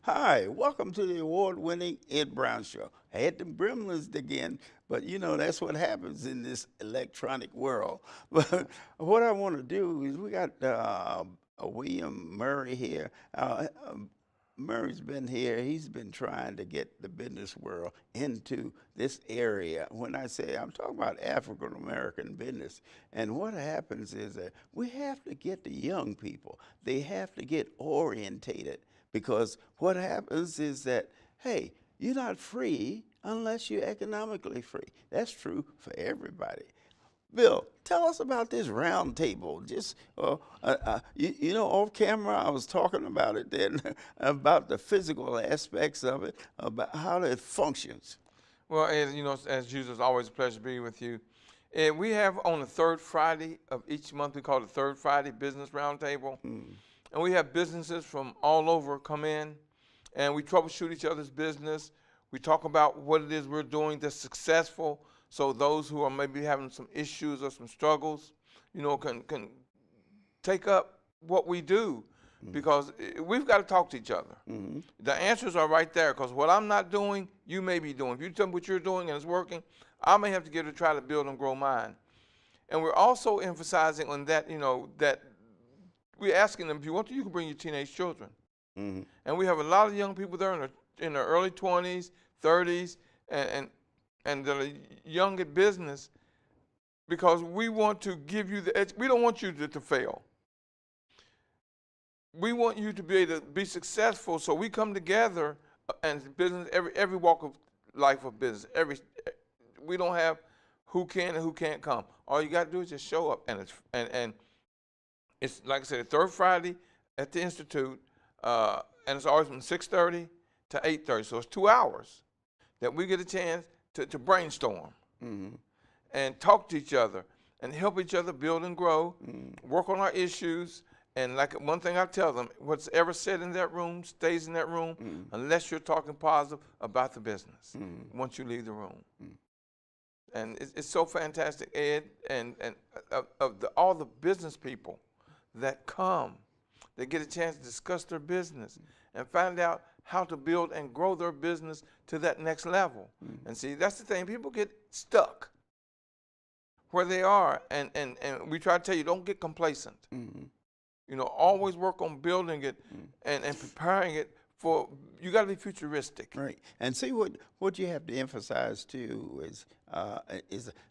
Hi, welcome to the award-winning Ed Brown Show. I had the Brimlers again, but you know that's what happens in this electronic world. But what I want to do is we got William Murray here. Murray's been here. He's been trying to get the business world into this area. When I say I'm talking about African American business, and what happens is that we have to get the young people. They have to get orientated. Because what happens is that, hey, you're not free unless you're economically free. That's true for everybody. Bill, tell us about this round table. Just, you know, off camera, I was talking about it then, about the physical aspects of it, about how it functions. Well, as usual, it's always a pleasure to be with you. And we have on the third Friday of each month, we call it the Third Friday Business Roundtable. And we have businesses from all over come in, and we troubleshoot each other's business. We talk about what it is we're doing that's successful, so those who are maybe having some issues or some struggles, can take up what we do, because we've got to talk to each other. The answers are right there, because what I'm not doing, you may be doing. If you tell me what you're doing and it's working, I may have to get to try to build and grow mine. And we're also emphasizing on that, that we're asking them, if you want to, you can bring your teenage children. And we have a lot of young people there in their early 20s, 30s, and they're young at business, because we want to give you the edge. We don't want you to fail. We want you to be able to be successful, so we come together and business, every walk of life of business. We don't have who can and who can't come. All you got to do is just show up, and it's like I said, the third Friday at the Institute, and it's always from 6:30 to 8:30. So it's 2 hours that we get a chance to brainstorm and talk to each other and help each other build and grow, work on our issues. And like one thing I tell them, what's ever said in that room stays in that room unless you're talking positive about the business once you leave the room. And it's so fantastic, Ed, and all the business people that come, they get a chance to discuss their business and find out how to build and grow their business to that next level. And see, that's the thing. People get stuck where they are, and we try to tell you, don't get complacent. Always work on building it and preparing it for, you got to be futuristic. Right. And see, what you have to emphasize too is a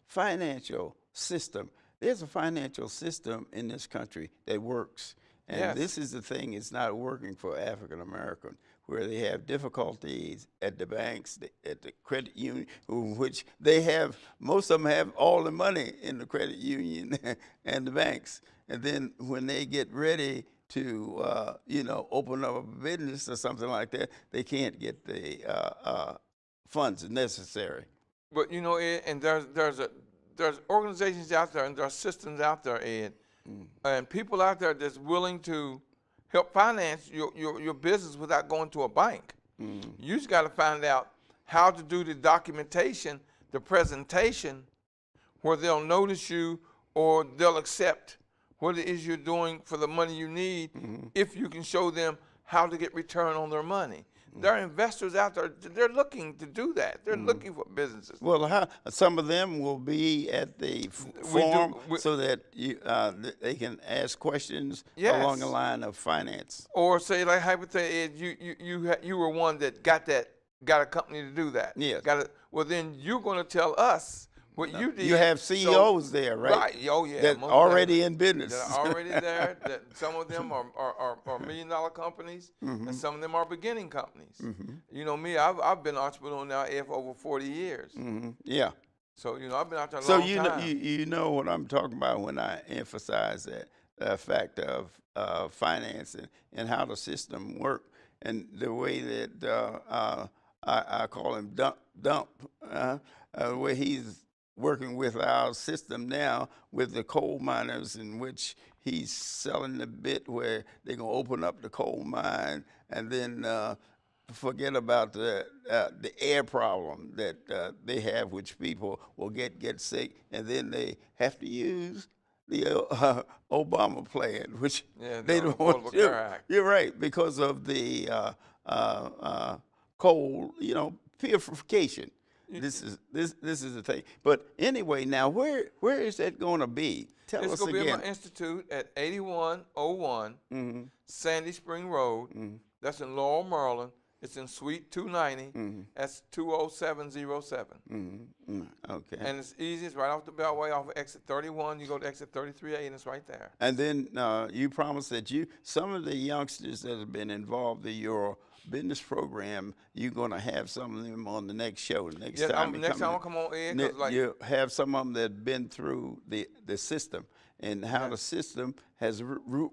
financial system. There's a financial system in this country that works. And this is the thing, it's not working for African American, where they have difficulties at the banks, at the credit union, which they have, most of them have all the money in the credit union and the banks. And then when they get ready to, open up a business or something like that, they can't get the funds necessary. But Ed, and there's organizations out there and there are systems out there, Ed, and people out there that's willing to help finance your business without going to a bank. You just got to find out how to do the documentation, the presentation, where they'll notice you or they'll accept what it is you're doing for the money you need, if you can show them how to get return on their money. There are investors out there, they're looking to do that. They're looking for businesses. Well, some of them will be at the forum so that they can ask questions along the line of finance. Or say, like hypothetically, you were one that got a company to do that. Yes. Well, then you're going to tell us what you did. You have CEOs there, right? Right. Oh, yeah. That already in business. That are already there. That some of them are $1 million companies, and some of them are beginning companies. You know me, I've been an entrepreneur now for over 40 years. Yeah. So I've been out there a so long time. You know what I'm talking about when I emphasize that fact of finance and how the system works, and the way that I call him Dump, where he's working with our system now with the coal miners, in which he's selling the bit where they're going to open up the coal mine and then forget about the air problem that they have, which people will get sick, and then they have to use the Obama plan, which they don't want to. You're right, because of the coal, purification. This is the thing. But anyway, now where is that going to be? Tell It's us going to be again. in my institute at 8101 Sandy Spring Road. That's in Laurel, Maryland. It's in Suite 290. That's 20707. Okay. And it's easy. It's right off the Beltway, off of exit 31. You go to exit 33A, and it's right there. And then you promised that some of the youngsters that have been involved in your business program, you're going to have some of them on the next show. Next time I'll come on air. You have some of them that have been through the system and how the system has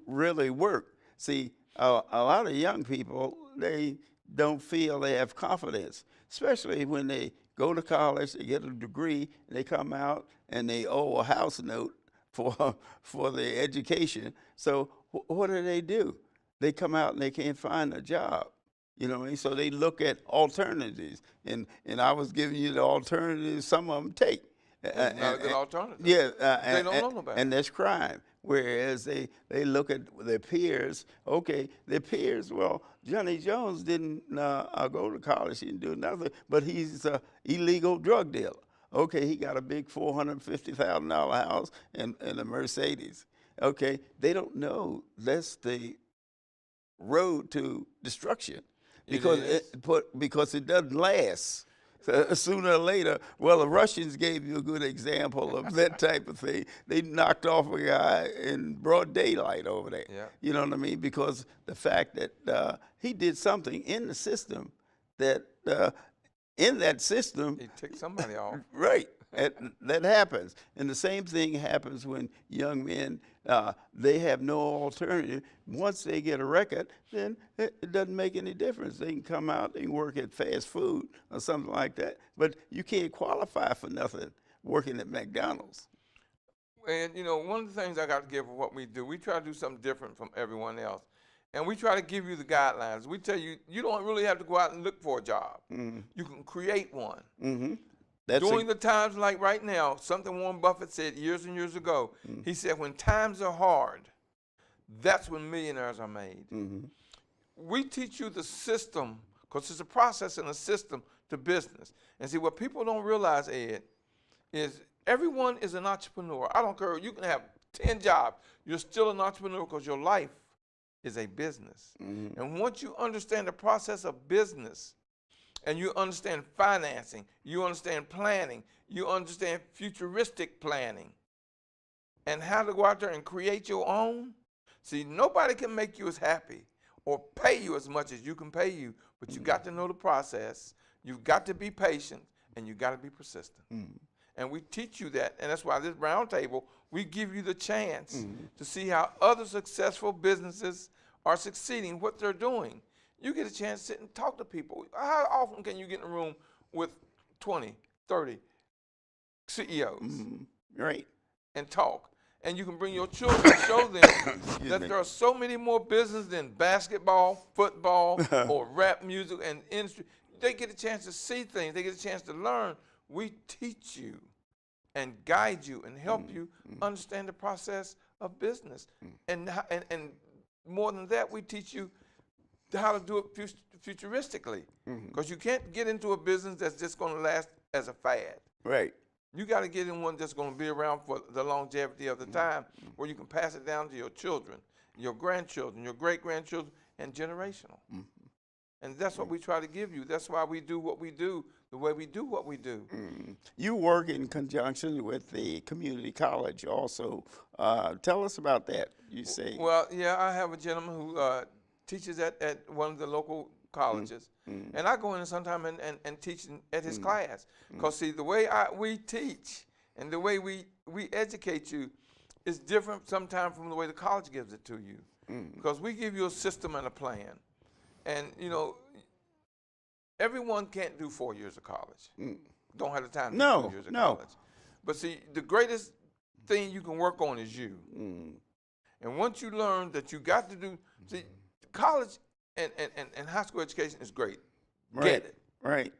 really worked. See, a lot of young people, they don't feel they have confidence, especially when they go to college, they get a degree, and they come out and they owe a house note for their education. So what do? They come out and they can't find a job. You know what I mean? So they look at alternatives, and I was giving you the alternatives some of them take. It's not a good alternative. Yeah, they don't know nobody. And that's crime. Whereas they look at their peers. Okay, their peers. Well, Johnny Jones didn't go to college. He didn't do nothing, but he's an illegal drug dealer. Okay, he got a big $450,000 house and a Mercedes. Okay, they don't know that's the road to destruction because it doesn't last. So sooner or later, well, the Russians gave you a good example of that type of thing. They knocked off a guy in broad daylight over there. Yeah. You know what I mean? Because the fact that he did something in the system that He ticked somebody off. Right. That happens. And the same thing happens when young men, they have no alternative. Once they get a record, then it doesn't make any difference. They can come out and work at fast food or something like that. But you can't qualify for nothing working at McDonald's. And, one of the things I got to give for what we do, we try to do something different from everyone else. And we try to give you the guidelines. We tell you, you don't really have to go out and look for a job. You can create one. During the times like right now, something Warren Buffett said years and years ago, he said, when times are hard, that's when millionaires are made. We teach you the system, because it's a process and a system to business. And see, what people don't realize, Ed, is everyone is an entrepreneur. I don't care. You can have 10 jobs. You're still an entrepreneur because your life is a business. And once you understand the process of business, and you understand financing, you understand planning, you understand futuristic planning, and how to go out there and create your own. See, nobody can make you as happy or pay you as much as you can pay you, but you got to know the process, you've got to be patient, and you got to be persistent. And we teach you that, and that's why this round table, we give you the chance to see how other successful businesses are succeeding, what they're doing. You get a chance to sit and talk to people. How often can you get in a room with 20, 30 CEOs? Right. And talk? And you can bring your children and show them that there are so many more businesses than basketball, football, or rap music and industry. They get a chance to see things. They get a chance to learn. We teach you and guide you and help you understand the process of business. And more than that, we teach you how to do it futuristically, because you can't get into a business that's just going to last as a fad. Right. You got to get in one that's going to be around for the longevity of the time, where you can pass it down to your children, your grandchildren, your great-grandchildren, and generational. And that's what we try to give you. That's why we do what we do, the way we do what we do. You work in conjunction with the community college also. Tell us about that, you say. Well, yeah, I have a gentleman who teaches at one of the local colleges. And I go in sometime and teach at his class. Because, see, the way we teach and the way we educate you is different sometimes from the way the college gives it to you. Because we give you a system and a plan. And, everyone can't do 4 years of college. Don't have the time to do 4 years of college. But, see, the greatest thing you can work on is you. And once you learn that you got to do, see, college and high school education is great. Right. Get it. Right.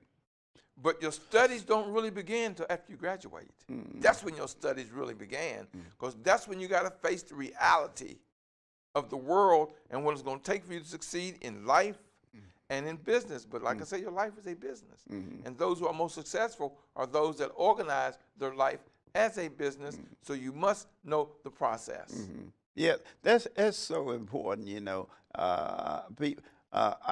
But your studies don't really begin until after you graduate. That's when your studies really began, because that's when you got to face the reality of the world and what it's going to take for you to succeed in life and in business. But like I say, your life is a business. Mm-hmm. And those who are most successful are those that organize their life as a business. So you must know the process. Yeah, that's so important, you know. I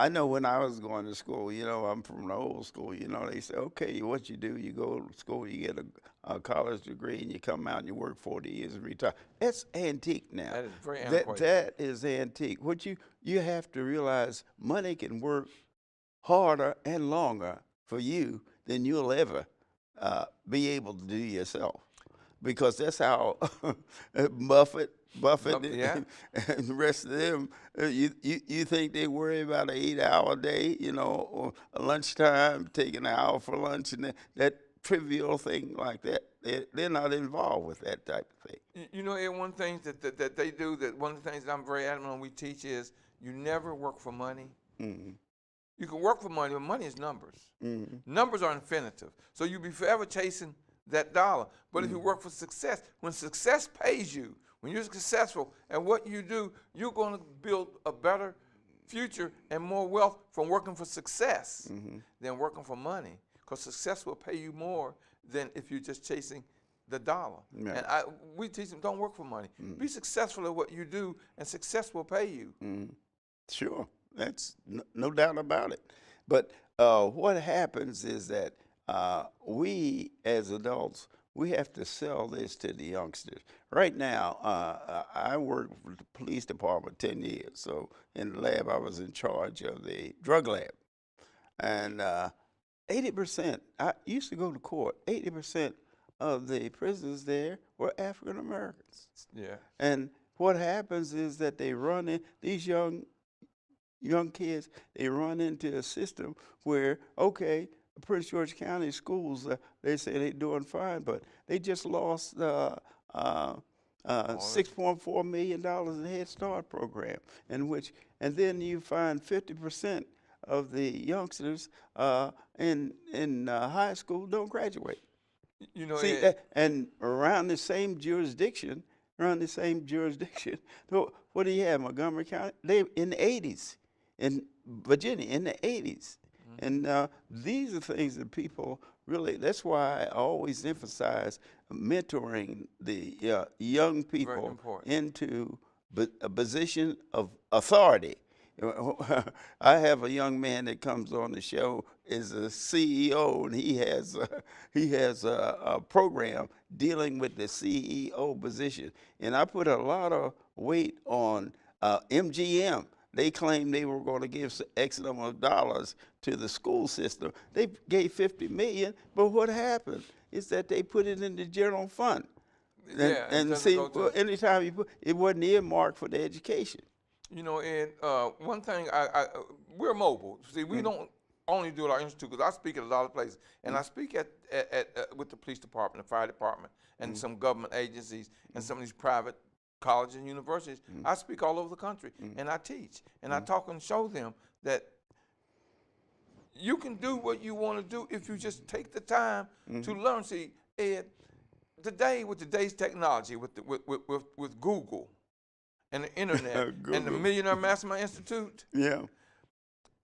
know when I was going to school, you know, I'm from the old school, you know, they say, okay, what you do, you go to school, you get a college degree, and you come out and you work 40 years and retire. That's antique now. That is very That antiquated. that is antique. What you have to realize, money can work harder and longer for you than you'll ever be able to do yourself, because that's how Buffett Yeah. and the rest of them, you think they worry about an 8-hour day, you know, or a lunchtime, taking an hour for lunch, and that trivial thing like that. They're not involved with that type of thing. You know, Ed, one thing that they do, that one of the things that I'm very adamant on we teach is you never work for money. Mm-hmm. You can work for money, but money is numbers. Mm-hmm. Numbers are infinitive. So you'll be forever chasing that dollar. But if you work for success, when success pays you, when you're successful at what you do, you're going to build a better future and more wealth from working for success than working for money. Because success will pay you more than if you're just chasing the dollar. Yeah. And we teach them, don't work for money. Be successful at what you do, and success will pay you. Sure, that's no doubt about it. But what happens is that we as adults, we have to sell this to the youngsters. Right now, I worked for the police department 10 years. So in the lab, I was in charge of the drug lab. And 80%, I used to go to court, 80% of the prisoners there were African Americans. Yeah. And what happens is that they run in, these young kids, they run into a system where, okay, Prince George County schools, they say they're doing fine, but they just lost $6.4 million in Head Start program, and then you find 50% of the youngsters in high school don't graduate. You know, See, Ed, and around the same jurisdiction, so what do you have, Montgomery County? They in the 80s, in Virginia in the 80s. And these are things that people really, that's why I always emphasize mentoring the young people important. into a position of authority. I have a young man that comes on the show, is a CEO, and he has a program dealing with the CEO position. And I put a lot of weight on MGM. They claimed they were going to give X number of dollars to the school system. They gave $50 million, but what happened is that they put it in the general fund. Yeah, And see, well, anytime you put, it wasn't earmarked for the education. You know, Ed, one thing, we're mobile. See, we don't only do it at our institute, because I speak at a lot of places. And I speak with the police department, the fire department, and some government agencies, and some of these private colleges and universities. I speak all over the country, and I teach. And I talk and show them that you can do what you want to do if you just take the time to learn. See, Ed, today, with today's technology, with Google, and the internet, and the Millionaire Mastermind Institute, Yeah.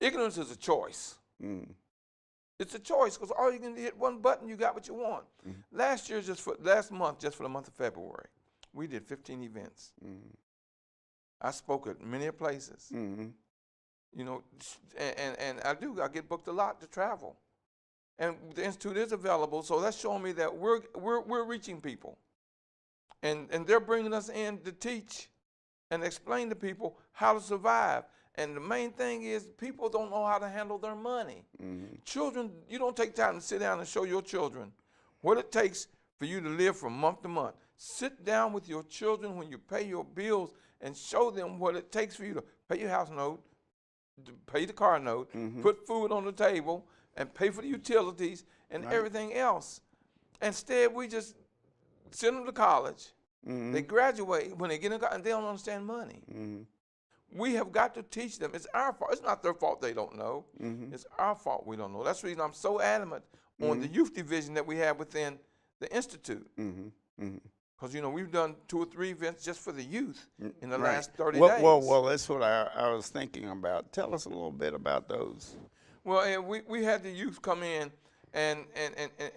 ignorance is a choice. It's a choice, because all you can hit one button, you got what you want. Last month, just for the month of February, we did 15 events. I spoke at many places. You know, and I get booked a lot to travel. And the institute is available, so that's showing me that we're reaching people, and they're bringing us in to teach and explain to people how to survive. And the main thing is, people don't know how to handle their money. Children, you don't take time to sit down and show your children what it takes for you to live from month to month. Sit down with your children when you pay your bills and show them what it takes for you to pay your house note, to pay the car note, put food on the table, and pay for the utilities and everything else. Instead, we just send them to college. They graduate. When they get in college, they don't understand money. We have got to teach them. It's our fault. It's not their fault they don't know. It's our fault we don't know. That's the reason I'm so adamant on the youth division that we have within the institute. Because, you know, we've done 2 or 3 events just for the youth in the Right. last 30 Well, days. well, that's what I was thinking about. Tell us a little bit about those. Well, and we had the youth come in and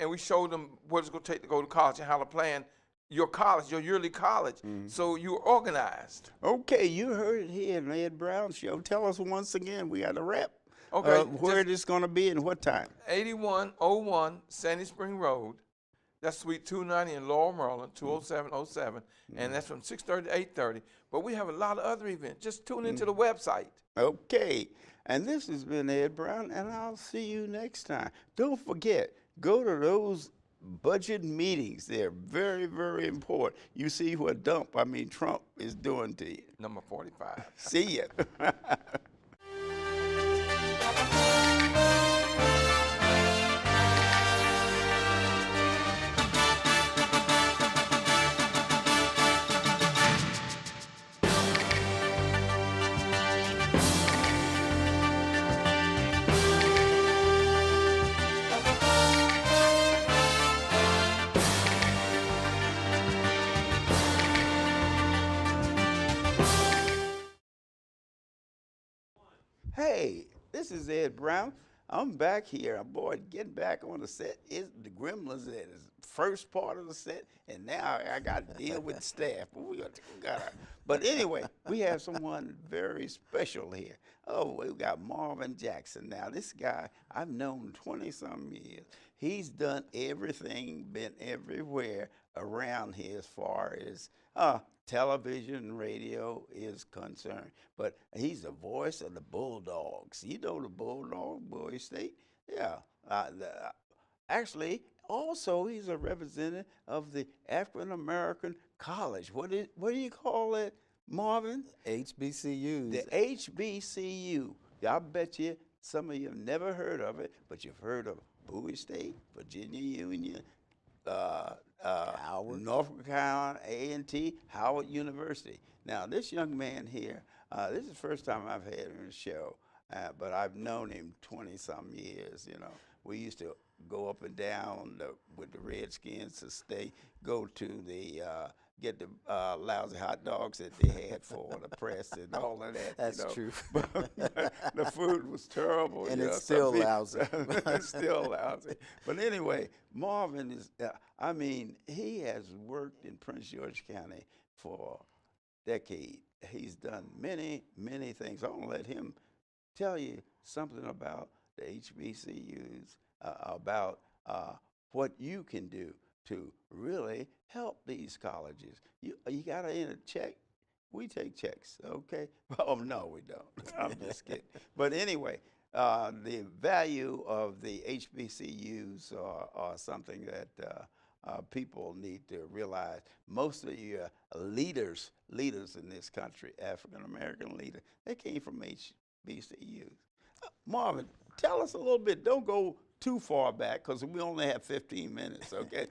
we showed them what it's going to take to go to college and how to plan your college, your yearly college, so you're organized. Okay, you heard it here in the Ed Brown Show. Tell us once again, we got a rep. Okay, Where it is going to be and what time? 8101 Sandy Spring Road. That's Suite 290 in Laurel, Maryland, 20707. And that's from 6:30 to 8:30. But we have a lot of other events. Just tune into the website. Okay, and this has been Ed Brown, and I'll see you next time. Don't forget, go to those budget meetings. They're very, very important. You see what Trump is doing to you. Number 45. See ya. Hey, this is Ed Brown. I'm back here. Boy, getting back on the set is the Gremlins. That is the first part of the set, and now I got to deal with the staff. But anyway, we have someone very special here. Oh, we got Marvin Jackson. Now, this guy I've known 20-some years. He's done everything, been everywhere around here as far as television and radio is concerned. But he's the voice of the Bulldogs. You know the Bulldog, Bowie State? Yeah. Actually, also he's a representative of the African American College. What do you call it, Marvin? HBCUs. The HBCU. I bet you some of you have never heard of it, but you've heard of Bowie State, Virginia Union, Howard. Norfolk Carolina, A&T, Howard University. Now, this young man here, this is the first time I've had him on the show, but I've known him 20-some years, you know. We used to go up and down with the Redskins to go to the, get the lousy hot dogs that they had for the press and all of that. That's you know. true. But the food was terrible. And you it's know. still lousy. It's still lousy. But anyway, Marvin is, he has worked in Prince George County for decades. He's done many, many things. I'm going to let him tell you something about the HBCUs, about what you can do to really help these colleges. You got to enter check. We take checks, okay? Oh, no, we don't. I'm just kidding. But anyway, the value of the HBCUs are something that people need to realize. Most of your leaders in this country, African-American leaders, they came from HBCUs. Marvin, tell us a little bit. Don't go too far back because we only have 15 minutes, okay?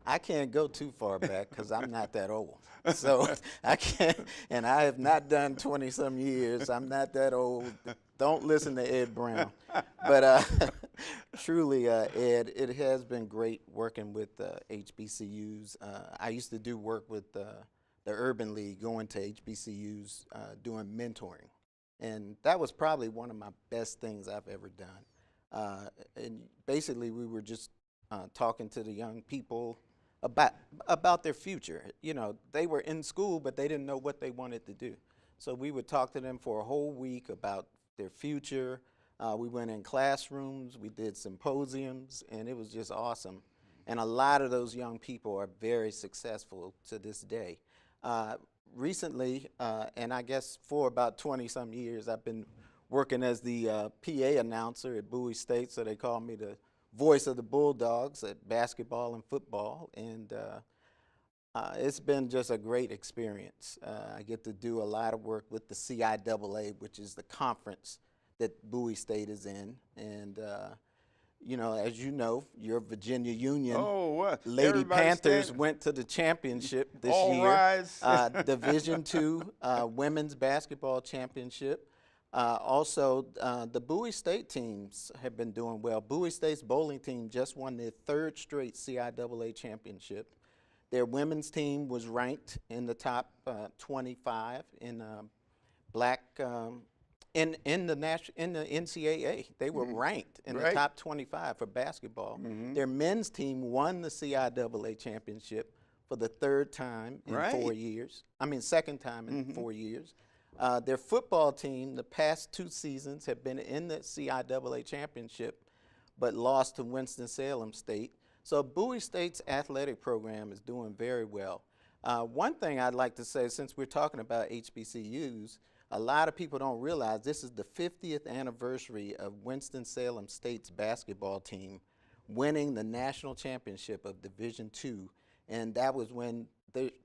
I can't go too far back because I'm not that old. So I can't, and I have not done 20-some years. I'm not that old. Don't listen to Ed Brown. But truly, Ed, it has been great working with HBCUs. I used to do work with the Urban League, going to HBCUs, doing mentoring. And that was probably one of my best things I've ever done. And basically, we were just talking to the young people about their future. You know, they were in school, but they didn't know what they wanted to do. So we would talk to them for a whole week about their future. We went in classrooms, we did symposiums, and it was just awesome. And a lot of those young people are very successful to this day. Recently, and I guess for about 20-some years, I've been working as the PA announcer at Bowie State, so they call me the voice of the Bulldogs at basketball and football, and it's been just a great experience. I get to do a lot of work with the CIAA, which is the conference that Bowie State is in, and you know, as you know, your Virginia Union Lady Everybody Panthers stand. went to the championship this All year. rise. Division II women's basketball championship. Also, the Bowie State teams have been doing well. Bowie State's bowling team just won their 3rd straight CIAA championship. Their women's team was ranked in the top 25 in black in the NCAA. They were ranked in the Right. top 25 for basketball. Their men's team won the CIAA championship for the third time in 4 Right. years. I mean, second time in 4 years. Their football team, the past 2 seasons, have been in the CIAA championship, but lost to Winston-Salem State. So Bowie State's athletic program is doing very well. One thing I'd like to say, since we're talking about HBCUs, a lot of people don't realize this is the 50th anniversary of Winston-Salem State's basketball team winning the national championship of Division II, and that was when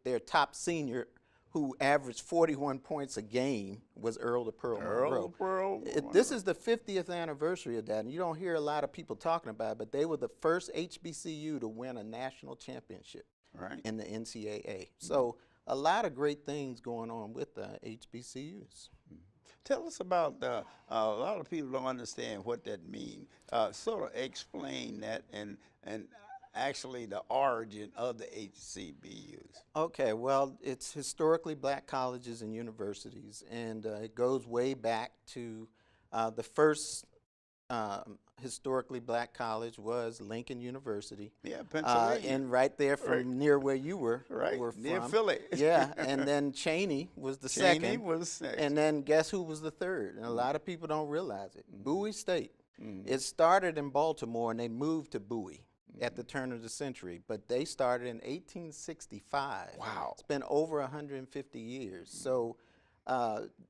their top senior, who averaged 41 points a game, was Earl the Pearl Monroe. Pearl. This is the 50th anniversary of that, and you don't hear a lot of people talking about it, but they were the first HBCU to win a national championship Right. in the NCAA. So a lot of great things going on with the HBCUs. Tell us about a lot of people don't understand what that means. Sort of explain that and actually the origin of the HCBUs. Okay, well, it's historically black colleges and universities, and it goes way back to the first historically black college was Lincoln University. Yeah, Pennsylvania. And right there from near where you were Right, from. near Philly. Yeah, and then Cheney was the Cheney second. was next. And then guess who was the third? And a lot of people don't realize it. Bowie State. It started in Baltimore, and they moved to Bowie at the turn of the century, but they started in 1865. Wow. It's been over 150 years. So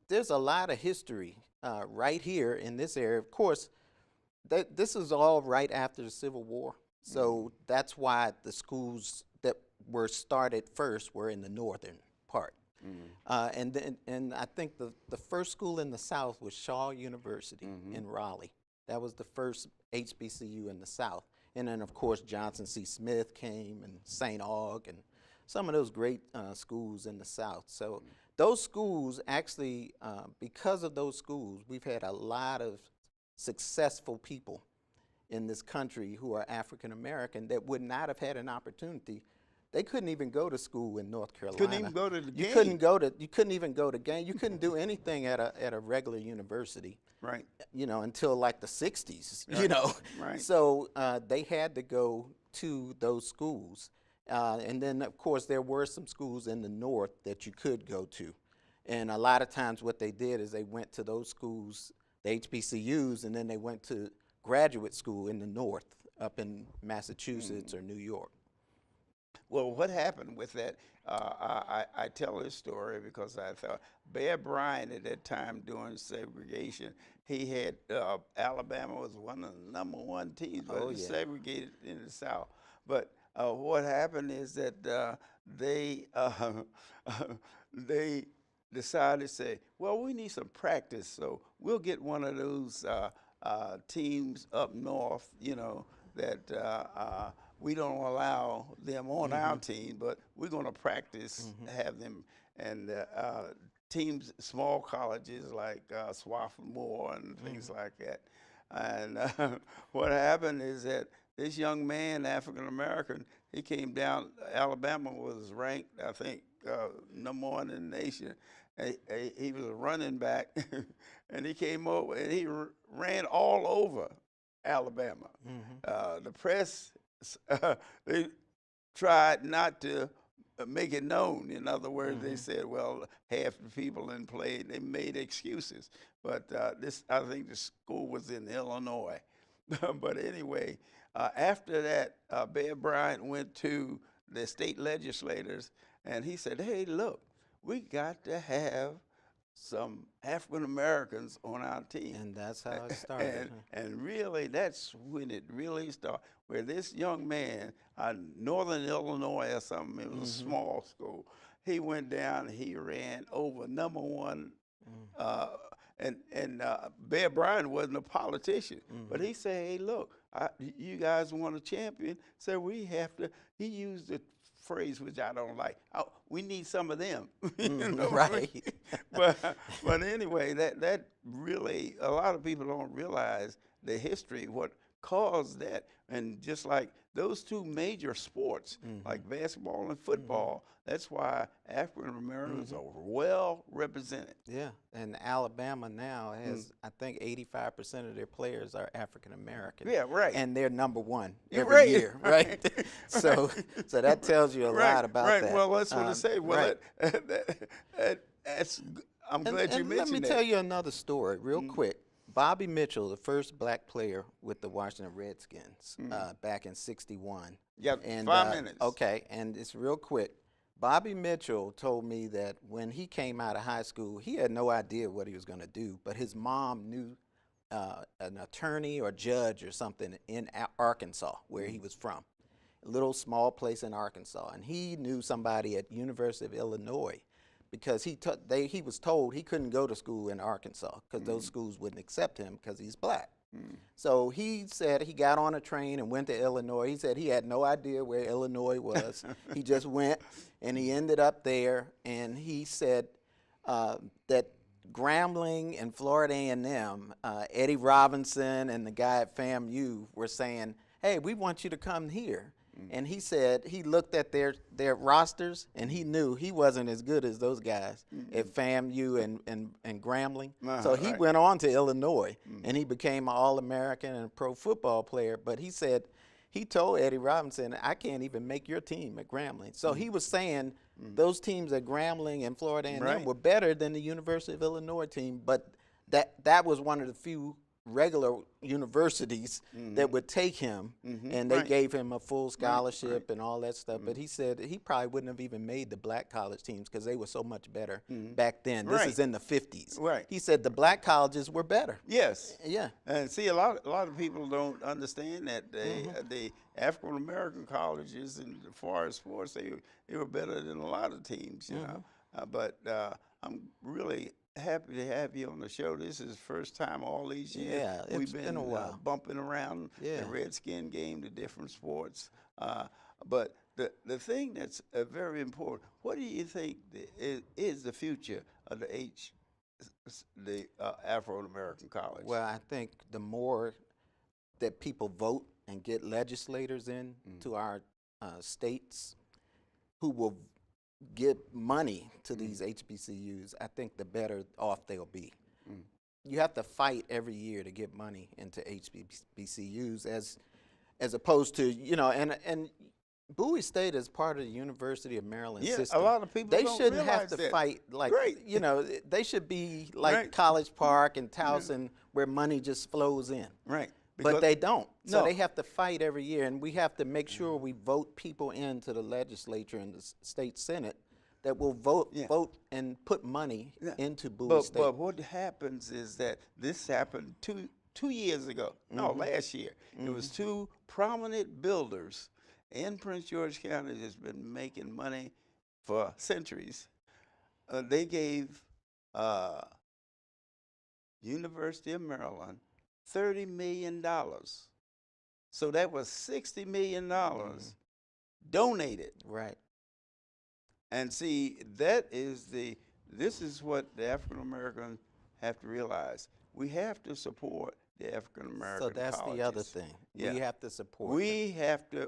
there's a lot of history right here in this area. Of course, this is all right after the Civil War. So that's why the schools that were started first were in the northern part. And I think the first school in the South was Shaw University in Raleigh. That was the first HBCU in the South. And then, of course, Johnson C. Smith came, and St. Aug, and some of those great schools in the South. So those schools actually, because of those schools, we've had a lot of successful people in this country who are African American that would not have had an opportunity. They couldn't even go to school in North Carolina. Couldn't even go to the game. You couldn't even go to game. You couldn't do anything at a regular university. Right. You know, until like the 60s, you Right. know. Right. So they had to go to those schools. And then, of course, there were some schools in the north that you could go to. And a lot of times what they did is they went to those schools, the HBCUs, and then they went to graduate school in the north, up in Massachusetts or New York. Well, what happened with that, I tell this story because I thought Bear Bryant at that time during segregation, he had, Alabama was one of the #1 teams, but it was segregated in the South. But what happened is that they decided to say, well, we need some practice, so we'll get one of those teams up north, you know, that we don't allow them on our team, but we're going to practice, have them, and teams, small colleges like Swarthmore and things like that. And what happened is that this young man, African American, he came down. Alabama was ranked, I think, #1 in the nation. He was a running back, and he came over and he ran all over Alabama. The press, they tried not to make it known. In other words, they said, well, half the people in play, they made excuses. But I think the school was in Illinois. But anyway, after that, Bear Bryant went to the state legislators, and he said, hey, look, we got to have some African Americans on our team. And that's how it started. And really, that's when it really started, where this young man, Northern Illinois or something, it was a small school, he went down, he ran over #1, and Bear Bryant wasn't a politician, but he said, hey, look, you guys want a champion, so we have to, he used the phrase which I don't like, we need some of them. You know what I mean? But anyway, that really, a lot of people don't realize the history, what caused that. And just like those two major sports, like basketball and football, that's why African Americans are well represented. Yeah, and Alabama now has, I think, 85% of their players are African American. Yeah, right. And they're #1 You're every right, year, right? so that tells you a lot about right. that. Well, that's what I say. Well, right. that's. I'm glad you and mentioned that. let me tell you another story real quick. Bobby Mitchell, the first black player with the Washington Redskins back in '61. Yeah, and, 5 minutes. Okay, and it's real quick. Bobby Mitchell told me that when he came out of high school, he had no idea what he was going to do, but his mom knew an attorney or judge or something in Arkansas, where he was from, a little small place in Arkansas, and he knew somebody at University of Illinois because he was told he couldn't go to school in Arkansas because those schools wouldn't accept him because he's black. So he said he got on a train and went to Illinois. He said he had no idea where Illinois was. He just went, and he ended up there. And he said that Grambling and Florida A&M, Eddie Robinson and the guy at FAMU were saying, "Hey, we want you to come here." And he said he looked at their rosters and he knew he wasn't as good as those guys at FAMU and Grambling. So he went on to Illinois and he became an All-American and a pro football player. But he said he told Eddie Robinson, "I can't even make your team at Grambling." So he was saying those teams at Grambling and Florida A&M were better than the University of Illinois team. But that was one of the few regular universities that would take him, and they gave him a full scholarship and all that stuff. But he said he probably wouldn't have even made the black college teams because they were so much better back then. This is in the 50s. Right. He said the black colleges were better. Yes. Yeah. And see, a lot of people don't understand that the African American colleges, and as far as sports, they were better than a lot of teams, you know. But I'm really happy to have you on the show. This is the first time all these years. Yeah, it's been a while. Bumping around the Redskin game, the different sports. But the thing that's very important, what do you think is the future of the Afro-American college? Well, I think the more that people vote and get legislators in to our states who will give money to these HBCUs, I think the better off they'll be. You have to fight every year to get money into HBCUs as opposed to, you know, and Bowie State is part of the University of Maryland system. A lot of people they don't shouldn't realize have to that. fight like, you know, they should be like College Park and Towson where money just flows in. Right. But they don't. So they have to fight every year, and we have to make sure we vote people into the legislature and the state senate that will vote and put money into Bowie State. But what happens is that this happened two years ago. No, last year. It was two prominent builders in Prince George County that's been making money for centuries. They gave University of Maryland $30 million. So that was $60 million donated. Right. And see, this is what the African Americans have to realize. We have to support the African American colleges. So that's the other thing. We have to support We have to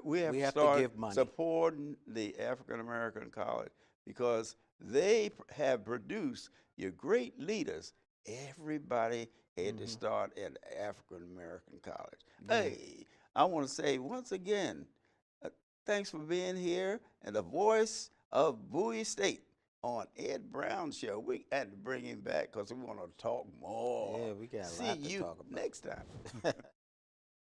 start give money. supporting the African American college because they have produced your great leaders. Everybody had to start at African American college. Hey, I want to say once again, thanks for being here, and the voice of Bowie State on Ed Brown Show. We had to bring him back because we want to talk more. Yeah, we got a lot to talk about. See you next time.